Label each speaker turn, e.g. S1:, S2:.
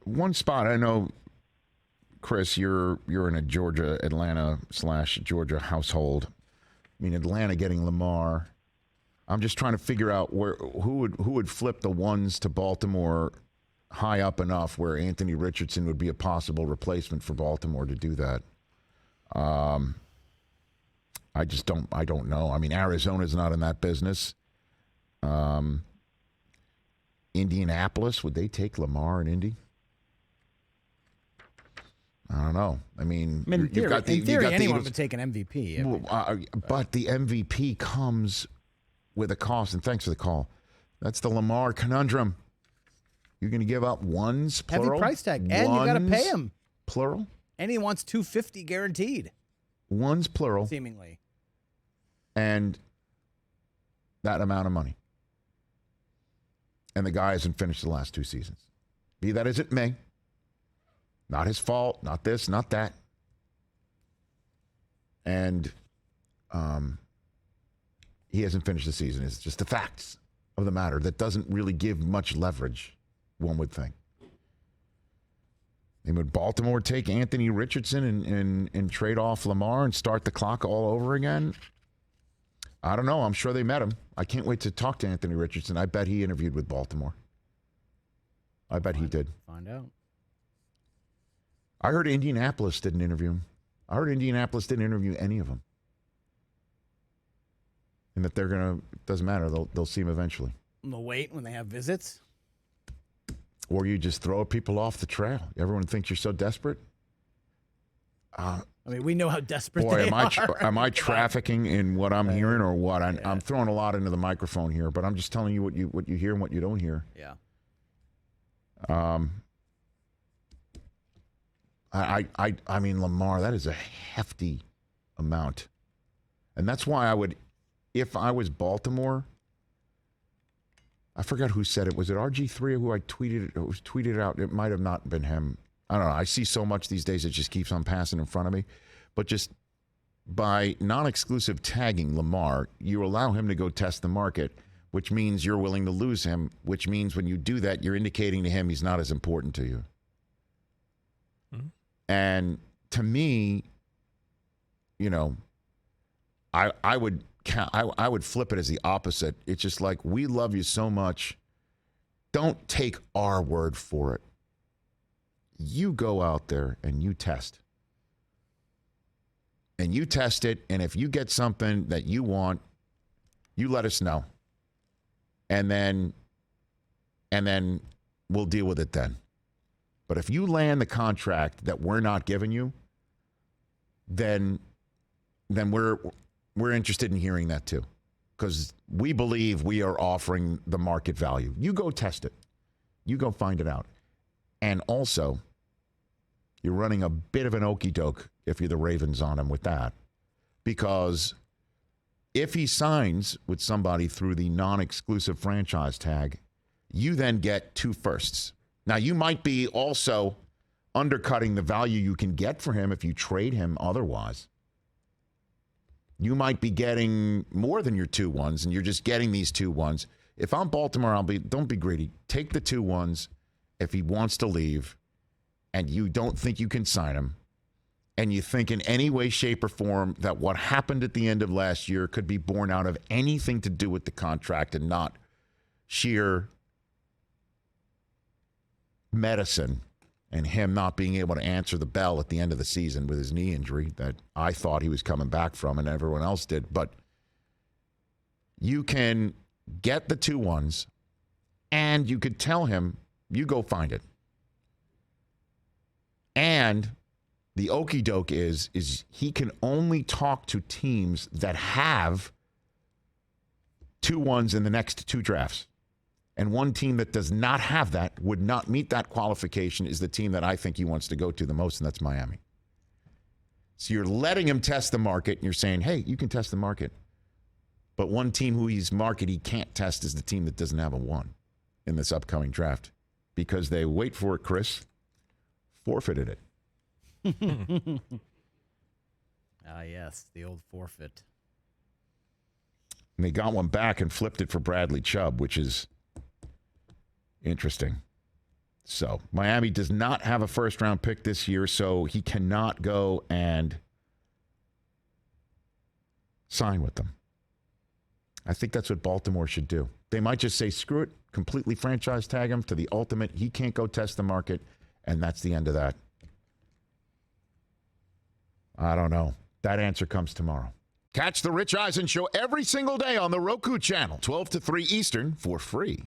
S1: one spot I know, Chris, you're in a Atlanta/Georgia household. I mean, Atlanta getting Lamar. I'm just trying to figure out who would flip the ones to Baltimore high up enough where Anthony Richardson would be a possible replacement for Baltimore to do that. I don't know. I mean, Arizona's not in that business. Indianapolis, would they take Lamar and Indy? I don't know. I mean,
S2: in theory, anyone would take an MVP.
S1: But the MVP comes with a cost, and thanks for the call. That's the Lamar conundrum. You're going to give up ones, plural?
S2: Heavy price tag, and you got to pay him.
S1: Plural?
S2: And he wants $250 guaranteed.
S1: Ones, plural.
S2: Seemingly.
S1: And that amount of money. And the guy hasn't finished the last 2 seasons. Be that as it may. Not his fault, not this, not that. And he hasn't finished the season. It's just the facts of the matter. That doesn't really give much leverage, one would think. And would Baltimore take Anthony Richardson and trade off Lamar and start the clock all over again? I don't know. I'm sure they met him. I can't wait to talk to Anthony Richardson. I bet he interviewed with Baltimore. I bet he did.
S2: Find out.
S1: I heard Indianapolis didn't interview him. I heard Indianapolis didn't interview any of them. And that they're going to, it doesn't matter, they'll see him eventually.
S2: They'll wait when they have visits?
S1: Or you just throw people off the trail. Everyone thinks you're so desperate.
S2: I mean, we know how desperate
S1: boy,
S2: they are.
S1: Am I trafficking in what I'm hearing or what? I'm throwing a lot into the microphone here, but I'm just telling you what you hear and what you don't hear.
S2: Yeah.
S1: I mean, Lamar, that is a hefty amount. And that's why I would, if I was Baltimore, I forgot who said it. Was it RG3 who I tweeted out? It might have not been him. I don't know. I see so much these days it just keeps on passing in front of me. But just by non-exclusive tagging Lamar, you allow him to go test the market, which means you're willing to lose him, which means when you do that, you're indicating to him he's not as important to you. Mm-hmm. And to me, you know, I would flip it as the opposite. It's just like, we love you so much. Don't take our word for it. You go out there and you test. And you test it, and if you get something that you want, you let us know. And then we'll deal with it then. But if you land the contract that we're not giving you, then we're interested in hearing that too. Because we believe we are offering the market value. You go test it. You go find it out. And also, you're running a bit of an okie doke if you're the Ravens on him with that. Because if he signs with somebody through the non-exclusive franchise tag, you then get 2 firsts. Now, you might be also undercutting the value you can get for him if you trade him otherwise. You might be getting more than your 2 ones, and you're just getting these 2 ones. If I'm Baltimore, don't be greedy. Take the 2 ones if he wants to leave, and you don't think you can sign him, and you think in any way, shape, or form that what happened at the end of last year could be born out of anything to do with the contract and not sheer medicine and him not being able to answer the bell at the end of the season with his knee injury that I thought he was coming back from and everyone else did. But you can get the 2 ones and you could tell him, you go find it. And the okie doke is he can only talk to teams that have 2 ones in the next 2 drafts. And one team that does not have that, would not meet that qualification, is the team that I think he wants to go to the most, and that's Miami. So you're letting him test the market, and you're saying, hey, you can test the market. But one team who he's market he can't test is the team that doesn't have a 1 in this upcoming draft. Because they, wait for it, Chris, forfeited it.
S2: Yes, the old forfeit.
S1: And they got one back and flipped it for Bradley Chubb, which is interesting. So Miami does not have a first-round pick this year, so he cannot go and sign with them. I think that's what Baltimore should do. They might just say, screw it, completely franchise tag him to the ultimate. He can't go test the market, and that's the end of that. I don't know. That answer comes tomorrow. Catch the Rich Eisen Show every single day on the Roku channel, 12 to 3 Eastern, for free.